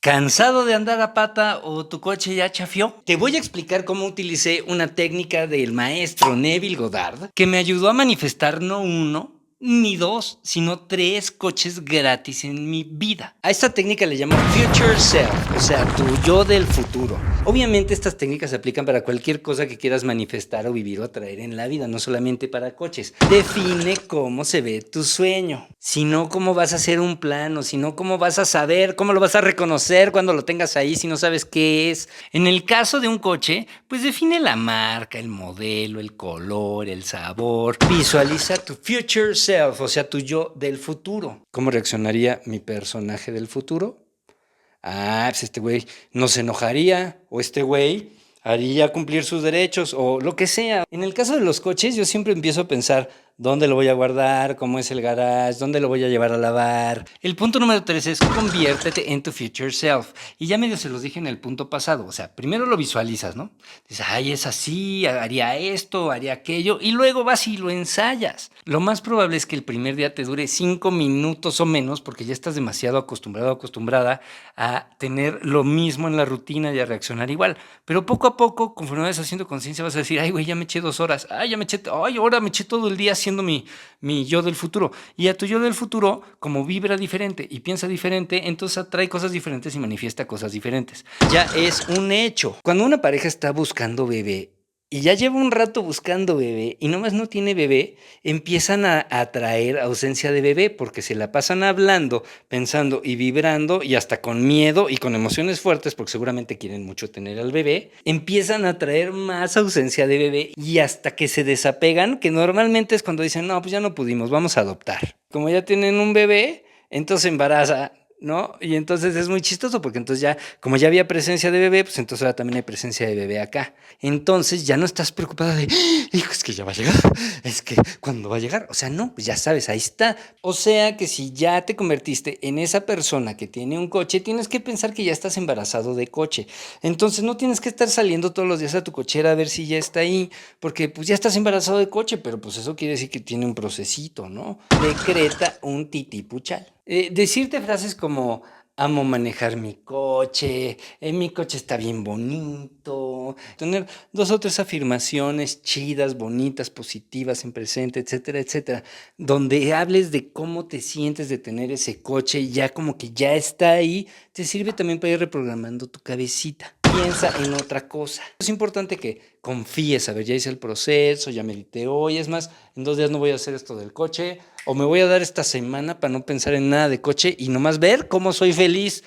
¿Cansado de andar a pata o tu coche ya chafió? Te voy a explicar cómo utilicé una técnica del maestro Neville Goddard que me ayudó a manifestar no uno ni dos, sino tres coches gratis en mi vida. A esta técnica le llamo Future Self, o sea, tu yo del futuro. Obviamente estas técnicas se aplican para cualquier cosa que quieras manifestar o vivir o atraer en la vida, no solamente para coches. Define cómo se ve tu sueño, si no cómo vas a hacer un plano, si no cómo vas a saber, cómo lo vas a reconocer cuando lo tengas ahí si no sabes qué es. En el caso de un coche, pues define la marca, el modelo, el color, el sabor. Visualiza tu future self, o sea, tu yo del futuro. ¿Cómo reaccionaría mi personaje del futuro? Pues este güey no se enojaría, o este güey haría cumplir sus derechos, o lo que sea. En el caso de los coches, yo siempre empiezo a pensar dónde lo voy a guardar, cómo es el garage, dónde lo voy a llevar a lavar. El punto número 3 es conviértete en tu future self. Y ya medio se los dije en el punto pasado. O sea, primero lo visualizas, ¿no? Dices, es así, haría esto, haría aquello, y luego vas y lo ensayas. Lo más probable es que el primer día te dure 5 minutos o menos, porque ya estás demasiado acostumbrado o acostumbrada a tener lo mismo en la rutina y a reaccionar igual. Pero poco a poco, conforme vas haciendo conciencia, vas a decir, güey, ya me eché 2 horas, ahora me eché todo el día haciendo mi yo del futuro. Y a tu yo del futuro, como vibra diferente y piensa diferente, entonces atrae cosas diferentes y manifiesta cosas diferentes. Ya es un hecho. Cuando una pareja está buscando bebé, y ya lleva un rato buscando bebé y nomás no tiene bebé, empiezan a atraer ausencia de bebé porque se la pasan hablando, pensando y vibrando y hasta con miedo y con emociones fuertes porque seguramente quieren mucho tener al bebé, empiezan a traer más ausencia de bebé y hasta que se desapegan, que normalmente es cuando dicen, no, pues ya no pudimos, vamos a adoptar. Como ya tienen un bebé, entonces embaraza, ¿no? Y entonces es muy chistoso porque entonces ya, como ya había presencia de bebé, pues entonces ahora también hay presencia de bebé acá. Entonces ya no estás preocupada de, hijo, es que ya va a llegar, es que ¿cuándo va a llegar? O sea, no, pues ya sabes, ahí está. O sea que si ya te convertiste en esa persona que tiene un coche, tienes que pensar que ya estás embarazado de coche. Entonces no tienes que estar saliendo todos los días a tu cochera a ver si ya está ahí, porque pues ya estás embarazado de coche, pero pues eso quiere decir que tiene un procesito, ¿no? Decreta un titipuchal. Decirte frases como amo manejar mi coche está bien bonito, tener 2 o 3 afirmaciones chidas, bonitas, positivas en presente, etcétera, etcétera, donde hables de cómo te sientes de tener ese coche, ya como que ya está ahí, te sirve también para ir reprogramando tu cabecita. Piensa en otra cosa. Es importante que confíes, a ver, ya hice el proceso, ya medité hoy, es más, en 2 días no voy a hacer esto del coche, o me voy a dar esta semana para no pensar en nada de coche y nomás ver cómo soy feliz.